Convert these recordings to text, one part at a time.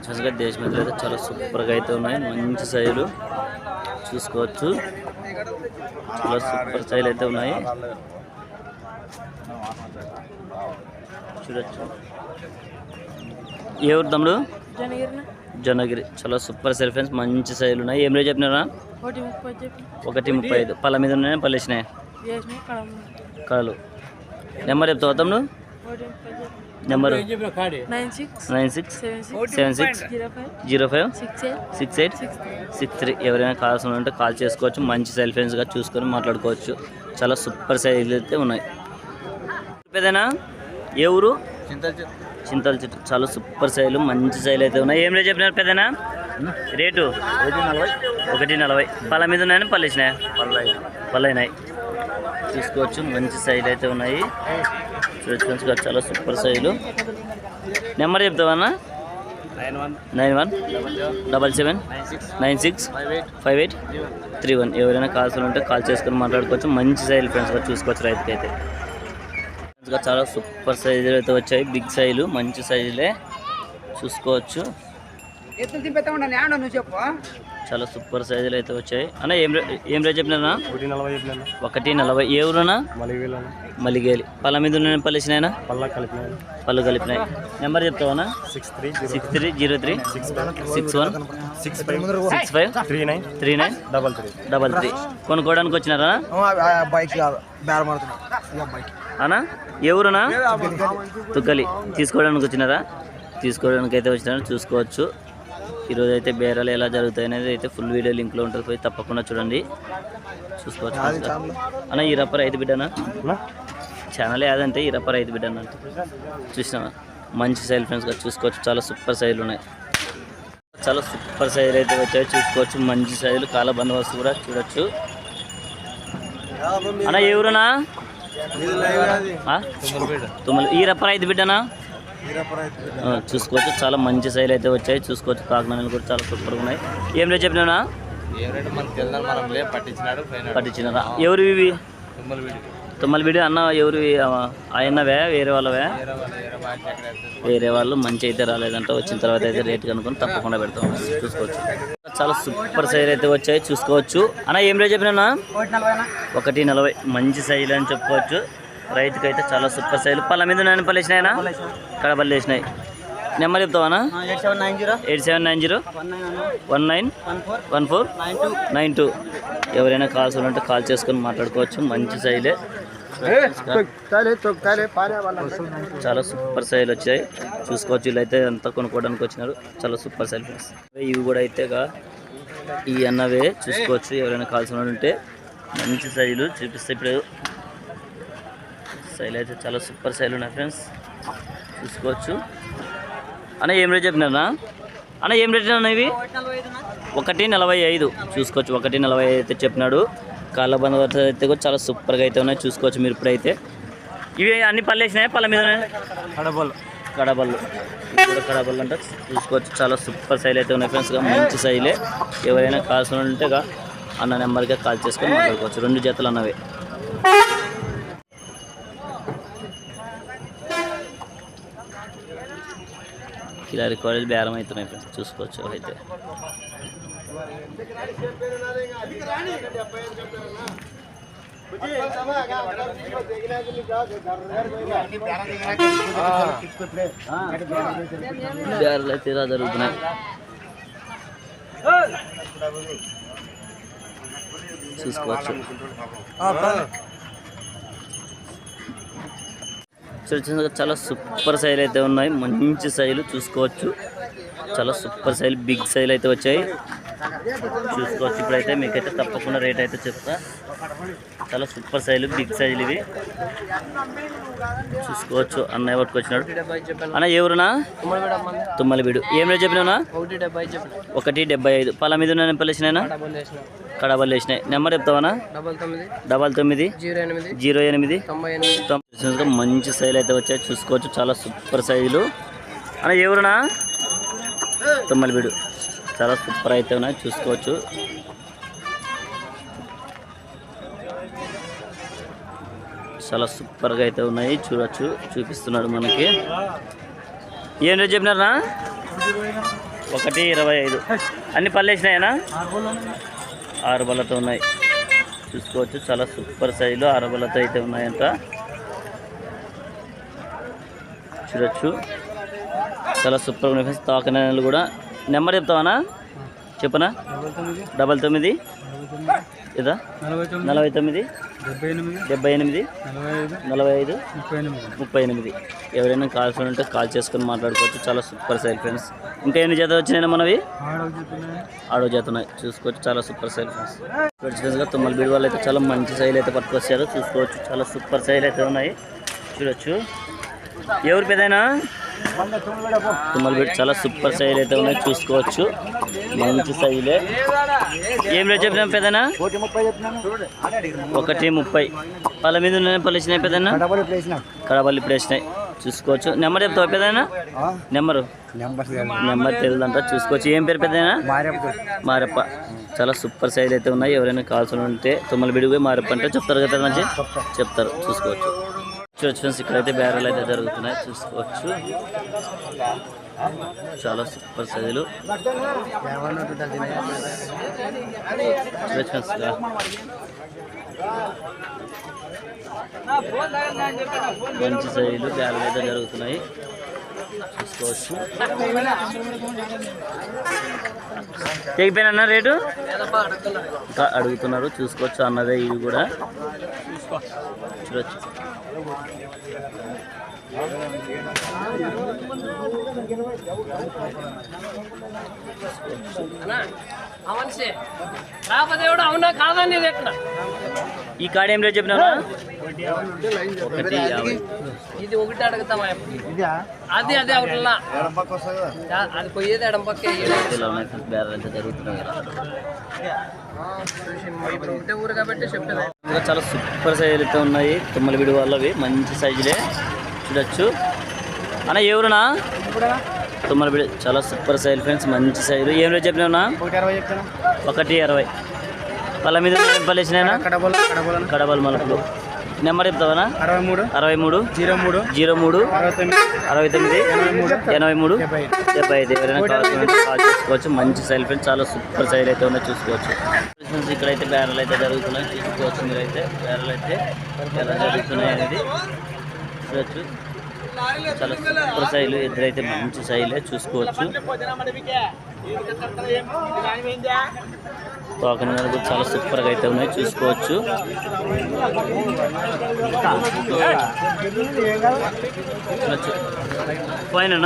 చూసుగా దేశమంతులు అయితే చాలా సూపర్గా అయితే ఉన్నాయి. మంచి సైజులు చూసుకోవచ్చు. చాలా సూపర్ సైజులు అయితే ఉన్నాయి చూడొచ్చు. ఏ ఊరు తమ్ముడు? జొన్నగిరి. చాలా సూపర్ సైజ్ ఫ్రెండ్స్, మంచి సైజులు ఉన్నాయి. ఏం రేట్ చెప్పినారా? 1:35. పళ్ళ మీద ఉన్నాయి, పళ్ళు వేసినాయి కళలు. నెంబర్ చెప్తావా తమ్ముడు? నెంబరు 9676056863. ఎవరైనా కావాల్సిన ఉంటే కాల్ చేసుకోవచ్చు. మంచి సెల్ ఫోన్స్గా చూసుకొని మాట్లాడుకోవచ్చు. చాలా సూపర్ సైజులు అయితే ఉన్నాయి. పెద్దనా ఏ ఊరు? చింతల చెట్టు. చాలా సూపర్ సైజులు మంచి సైజులు అయితే ఉన్నాయి. ఏం రేట్ చెప్పినారు పెద్దనా? రేటు 1:40. పళ్ళ మీద ఉన్నాయని పళ్ళు వేసినాయి? పళ్ళు అయినాయి చూసుకోవచ్చు. మంచి సైజులు అయితే ఉన్నాయి చూసుకోవచ్చు. చాలా సూపర్ సైజులు. నెంబర్ చెప్తావన్నా? 9177965831. ఎవరైనా కాల్స్ ఉంటే కాల్ చేసుకొని మాట్లాడుకోవచ్చు. మంచి సైజులు ఫ్రెండ్స్గా చూసుకోవచ్చు. రైతుకి అయితే చాలా సూపర్ సైజులు అయితే వచ్చాయి. బిగ్ సైజులు మంచి సైజులే చూసుకోవచ్చు. చాలా సూపర్ సైజులు అయితే వచ్చాయి. అన్న ఏం రేట్ చెప్పినా? 1:40. ఏ ఊరునా? మలిగేలి. పళ్ళ మీద ఉన్న పళ్ళు వేసినాయనా? పళ్ళు కలిపినాయి. నెంబర్ చెప్తావా? 6303653933. కొనుక్కోవడానికి వచ్చినారా అన్నా? ఏ ఊరునా? తుక్కలి. తీసుకోవడానికి వచ్చినారా? తీసుకోవడానికి అయితే వచ్చినారా చూసుకోవచ్చు. ఈరోజు అయితే బేరాలు ఎలా జరుగుతాయి అనేది అయితే ఫుల్ వీడియో లింక్లో ఉంటుంది, పోయి తప్పకుండా చూడండి చూసుకోవచ్చు. అన్న ఈ రప్ప రైతు బిడ్డనా? ఛానల్ ఏదంటే ఈ రప్ప రైతు బిడ్డనా అంటే చూసినా. మంచి సైజులు ఫ్రెండ్స్గా చూసుకోవచ్చు. చాలా సూపర్ సైజులు ఉన్నాయి. చాలా సూపర్ సైజులు అయితే వచ్చాయి చూసుకోవచ్చు. మంచి సైజులు కాల బందోబస్తు కూడా చూడొచ్చు. అన్న ఏ ఊరునా? ఈ రప్ప రైతు బిడ్డనా? చూసుకోవచ్చు. చాలా మంచి సైజులు అయితే వచ్చాయి చూసుకోవచ్చు. కాకినాడలు కూడా చాలా సూపర్గా ఉన్నాయి. ఏం రేట్ చెప్పినా? పట్టించినారా? ఎవరు ఇవి? తుమ్మలబీడి. అన్న ఎవరు ఆయన్నవే? వేరే వాళ్ళవే? వేరే వాళ్ళు. మంచి అయితే రాలేదంటే వచ్చిన తర్వాత అయితే రేట్ కనుక్కొని తప్పకుండా పెడతాం చూసుకోవచ్చు. చాలా సూపర్ సైజులు అయితే వచ్చాయి చూసుకోవచ్చు. అన్న ఏం రేట్ చెప్పినా? 1:40. మంచి సైజులు అని చెప్పుకోవచ్చు. రైతుకి అయితే చాలా సూపర్ సైజులు. పళ్ళ మీద నేను పళ్ళు వేసినాయినా? కడపల్లి వేసినాయి. నెంబర్ చెప్తావా? 8790191492. ఎవరైనా కాల్స్ ఉంటే కాల్ చేసుకొని మాట్లాడుకోవచ్చు. మంచి సైజులే. చాలా సూపర్ సైజులు వచ్చాయి చూసుకోవచ్చు. వీళ్ళు అయితే అంతా కొనుక్కోవడానికి వచ్చినారు. చాలా సూపర్ సైజులు. ఇవి కూడా అయితే ఈ అన్నవే చూసుకోవచ్చు. ఎవరైనా కాల్స్ ఉంటే మంచి సైజులు చూపిస్తే ఇప్పుడు సైజులు అయితే చాలా సూపర్ సైజులు ఉన్నాయి ఫ్రెండ్స్ చూసుకోవచ్చు. అన్న ఏం రేట్ చెప్పినారా? అన్న ఏం రేట్ అన్న ఇవి? 1:45 చూసుకోవచ్చు. 1:45 అయితే చెప్పినాడు. కాళ్ళ బందోబస్తు అయితే కూడా చాలా సూపర్గా అయితే ఉన్నాయి చూసుకోవచ్చు. మీరు ఇప్పుడైతే ఇవి అన్ని పళ్ళు వేసినాయి? పళ్ళ మీద కడబళ్ళు. ఇప్పుడు కడబళ్ళు అంటే చూసుకోవచ్చు. చాలా సూపర్ సైజులు అయితే ఉన్నాయి ఫ్రెండ్స్గా. మంచి సైజులే. ఎవరైనా కాల్స్ ఉంటే అన్న నెంబర్గా కాల్ చేసుకొని మాట్లాడుకోవచ్చు. 2 జతలు అన్నవి. ఇలా రికార్డులు బేరం అవుతున్నాయి ఫ్రెండ్స్ చూసుకోవచ్చు. అయితే బేరాలు అయితే ఇలా జరుగుతున్నాయి చూసుకోవచ్చు. చాలా సూపర్ సైజులు అయితే ఉన్నాయి. మంచి సైజులు చూసుకోవచ్చు. చాలా సూపర్ సైజులు బిగ్ సైజులు అయితే వచ్చాయి చూసుకోవచ్చు. ఇప్పుడైతే మీకైతే తప్పకుండా రేట్ అయితే చెప్తా. చాలా సూపర్ సైజులు బిగ్ సైజులు ఇవి చూసుకోవచ్చు. అన్నయ్య పట్టుకొచ్చినాడు. అన్న ఎవరునా? తుమ్మలబీడు. ఏం రేట్ చెప్పినా? 1:75. పళ్ళ మీద ఉన్న పళ్ళు వేసినాయినా? కడబళ్ళు వేసినాయి. నెంబర్ చెప్తావా? 9908. మంచి సైజులు అయితే వచ్చాయి చూసుకోవచ్చు. చాలా సూపర్ సైజులు. అన్న ఎవరునా? తుమ్మలబీడు. చాలా సూపర్ అయితే ఉన్నాయి చూసుకోవచ్చు. చాలా సూపర్గా అయితే ఉన్నాయి చూడొచ్చు. చూపిస్తున్నాడు మనకి. ఏం రేట్ చెప్పినారా? 1.25. అన్ని పళ్ళు వేసినాయనా? 6 బళ్ళతో ఉన్నాయి చూసుకోవచ్చు. చాలా సూపర్ సైజులో 6 బళ్ళతో అయితే ఉన్నాయంట చూడొచ్చు. చాలా సూపర్గా ఉన్నాయి ఫ్రెండ్స్. తోకనెలు కూడా. నెంబర్ చెప్తావా? చెప్పనా? 99 ఇదా 49 78 45 38. ఎవరైనా కాల్స్ ఉంటే కాల్ చేసుకొని మాట్లాడుకోవచ్చు. చాలా సూపర్ సైల్ ఫ్రెండ్స్. ఇంకా ఎన్ని జత వచ్చినాయి మనవి? 6 జత ఉన్నాయి చూసుకోవచ్చు. చాలా సూపర్ సైల్ ఫ్రెండ్స్గా తుమ్మల బీడి వాళ్ళు అయితే చాలా మంచి సైల్ అయితే పట్టుకొచ్చారు చూసుకోవచ్చు. చాలా సూపర్ సైల్ అయితే ఉన్నాయి చూడొచ్చు. ఎవరి పెదైనా తుమ్మల బీడి చాలా సూపర్ సైల్ అయితే ఉన్నాయి చూసుకోవచ్చు. మంచి సైలే. ఏం రేట్ చెప్పినాం పెదనా? 1.30. పళ్ళ మీద ఉన్నాయి. పళ్ళు ఇచ్చినాయి పెదనా? కడపల్లి ఇప్పుడు వేసినాయి చూసుకోవచ్చు. నెంబర్ చెప్తావా పెదనా? నెంబర్ తెలియదంట చూసుకోవచ్చు. ఏం పేరు పెద్దనా? మారప్ప. చాలా సూపర్ సైజ్ అయితే ఉన్నాయి. ఎవరైనా కావాల్సి ఉంటే తుమ్మల బిడిపోయి మారప్ప అంటే చెప్తారు కదా మంచి చెప్తారు చూసుకోవచ్చు. చూడొచ్చు ఫ్రెండ్స్. ఇక్కడైతే బేరాలు అయితే జరుగుతున్నాయి చూసుకోవచ్చు. చాలా సూపర్ సైజులు చూడొచ్చు ఫ్రెండ్స్. మంచి సైజులు బేరాలు అయితే జరుగుతున్నాయి చూసుకోవచ్చు. తెగిపోయినా రేటు ఇంకా అడుగుతున్నారు చూసుకోవచ్చు. అన్నదే ఇది కూడా చూడొచ్చు. ఈ కాడ ఏం రేట్ చెప్పినా? 1.50. ఇది ఒకటి అడుగుతామా? అది అదే ఒకటిలా అది పోయేది ఎడం పక్క జరుగుతున్నాయి. ఊరు కాబట్టి చెప్పేది. చాలా సూపర్ సైజులు అయితే ఉన్నాయి తుమ్మల బిడి వాళ్ళవి. మంచి సైజులే చూడొచ్చు. అన్న ఎవరునా? తుమ్మల బిడి చాలా సూపర్ సైజులు ఫ్రెండ్స్. మంచి సైజులు. ఏం రేట్ చెప్పినా? 1.20. పళ్ళ మీద పళ్ళు వేసినాయినా? కడబల్ మలుపులు. నెంబర్ చెప్తావా? 63 03 69 83 75. ఎవరైనా కాల్ చేసుకోవచ్చు. మంచి సైల్ ఫ్రెండ్స్. చాలా సూపర్ సైల్ అయితే ఉన్నాయి చూసుకోవచ్చు. ఇక్కడైతే బేరాలు అయితే జరుగుతున్నాయి చూసుకోవచ్చు. మీరైతే బేరాలు అయితే ఎలా జరుగుతున్నాయి అనేది చూడవచ్చు. చాలా సూపర్ సైలు. ఎదురైతే మంచి సైలే చూసుకోవచ్చు. తోకన కూడా చాలా సూపర్గా అయితే ఉన్నాయి చూసుకోవచ్చు. పోయినా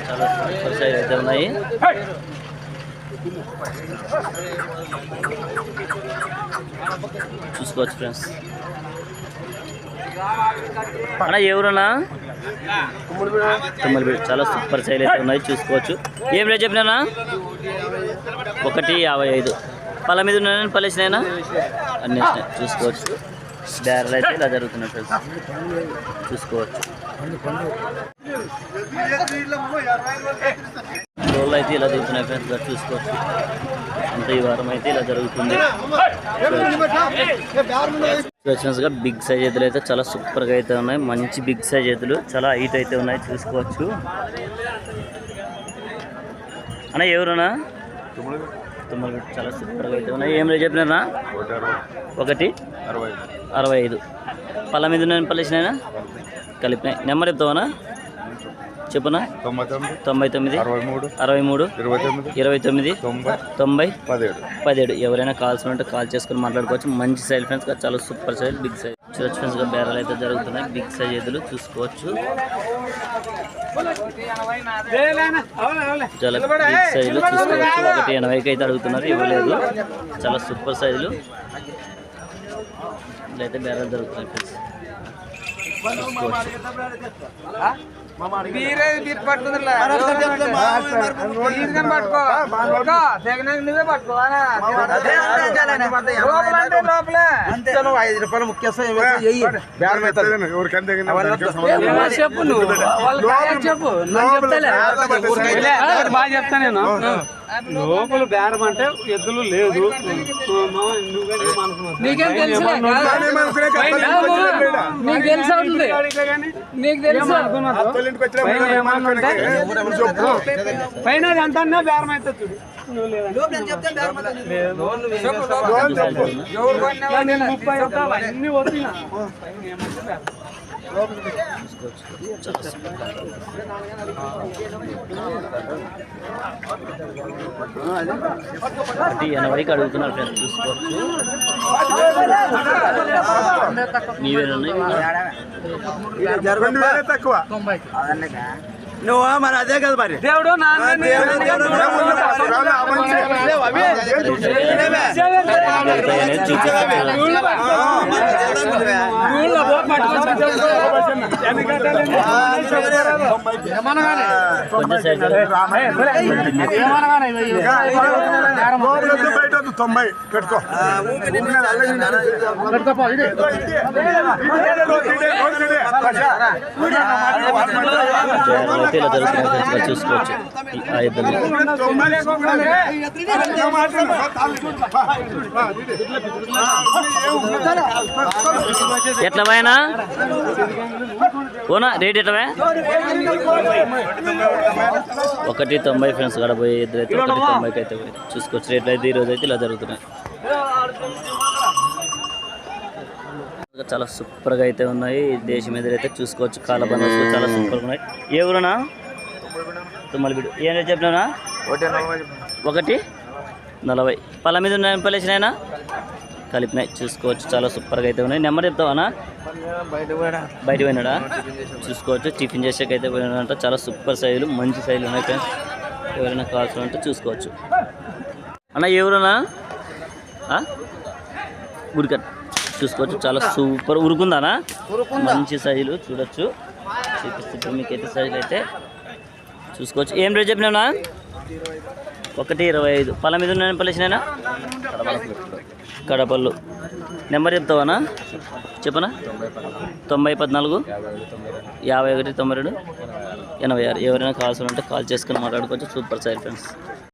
చాలా సూపర్ సైజ్ అయితే ఉన్నాయి చూసుకోవచ్చు ఫ్రెండ్స్. అన్న ఎవరన్నా? తుమ్మలబీడు. చాలా సూపర్ సైజ్ అయితే ఉన్నాయి చూసుకోవచ్చు. ఏం రేట్ చెప్పినా? 1.55. పళ్ళ మీద ఉన్నాయని పళ్ళు వేసినాయినా? అన్నీ వేసినాయి చూసుకోవచ్చు. బేరాలు అయితే ఇలా జరుగుతున్నాయి ఫ్రెండ్స్ చూసుకోవచ్చు. రోళ్ళు అయితే ఇలా జరుగుతున్నాయి ఫ్రెండ్స్ చూసుకోవచ్చు. అంత ఈ వారం అయితే ఇలా జరుగుతుంది. గా బిగ్ సైజ్ ఎద్దులు అయితే చాలా సూపర్గా అయితే ఉన్నాయి. మంచి బిగ్ సైజ్ ఎద్దులు చాలా హైట్ అయితే ఉన్నాయి చూసుకోవచ్చు. అన్న ఎవరునా? తుమ్మలు చాలా సూపర్గా అయితే ఉన్నాయి. ఏం రేట్ చెప్పినారా? 1.65. పళ్ళ మీద ఉన్నాయని పళ్ళు వేసినాయినా? కలిపినాయి. నెంబర్ చెప్తావా? చెప్పునా? 99 63 29 90 17. ఎవరైనా కాల్స్ ఉంటే కాల్ చేసుకుని మాట్లాడుకోవచ్చు. మంచి సైజ్ ఫ్రెండ్స్ గా చాలా super size big size church friends గా బేరాలు అయితే జరుగుతున్నాయి. బిగ్ సైజ్ ఎద్దులు చూసుకోవచ్చు. చాలా బిగ్ సైజులు చూసుకోవచ్చు. 1.80కి అయితే అడుగుతున్నారు, ఇవ్వలేదు. చాలా సూపర్ సైజులు ఇట్లయితే బేరాలు జరుగుతున్నాయి ఫ్రెండ్స్ చూసుకోవచ్చు. ₹5 ముఖ్యస్థం చెప్పు నువ్వు చెప్పు బాగా చెప్తా నేను లోపల బేరం అంటే ఎద్దులు లేదు నీకేం తెలుసు నీకు తెలుసు అవుతుంది నీకు తెలుసు పైన ఎంత బేరం అయితే చూడు నేను 30 అన్ని వస్తున్నా వరకు అడుగుతున్నారు ఫ్రెండ్స్, చూసుకోవచ్చు. తక్కువ నువ్వు మరి అదే కదా మరి దేవుడు తొంభై పెట్టుకో ఇలా జరుగుతుంది చూసుకోవచ్చు. ఆ ఇద్దరు ఎట్లా పోయినా ఓనా రేట్ ఎట్లా 190 ఫ్రెండ్స్ గడపోయే ఇద్దరు అయితే 190కి అయితే చూసుకోవచ్చు. రేట్లు అయితే ఈరోజు అయితే ఇలా జరుగుతున్నాయి. చాలా సూపర్గా అయితే ఉన్నాయి. దేశం ఎదురైతే చూసుకోవచ్చు. కాలబందోస్ చాలా సూపర్గా ఉన్నాయి. ఏ ఊరునా తుమ్మలబీడు ఏం రేట్ చెప్పినా 140 పళ్ళ మీద ఉన్నాయి. పలేసినాయినా కలిపినాయి చూసుకోవచ్చు. చాలా సూపర్గా అయితే ఉన్నాయి. నెంబర్ చెప్తావానా? బయట పోయినాడా చూసుకోవచ్చు. టిఫిన్ చేసేకైతే పోయినాడంట. చాలా సూపర్ సైజులు మంచి సైజులు ఉన్నాయి ఫ్రెండ్స్. ఎవరైనా కావాల్సిన అంటే చూసుకోవచ్చు. అన్న ఎవరన్నా గుడికట్ చూసుకోవచ్చు. చాలా సూపర్ ఉరుకుందానా మంచి సైజులు చూడొచ్చు. చూపిస్తుంది మీకైతే సైజులు అయితే చూసుకోవచ్చు. ఏం రేట్ చెప్పినా 125 పళ్ళ మీద ఉన్నాయని పలేసినాయినా కడపళ్ళు. నెంబర్ చెప్తావానా? చెప్పనా 9014 51 92 86. ఎవరైనా కావాల్సి ఉంటే కాల్ చేసుకుని మాట్లాడుకోవచ్చు. Super size friends.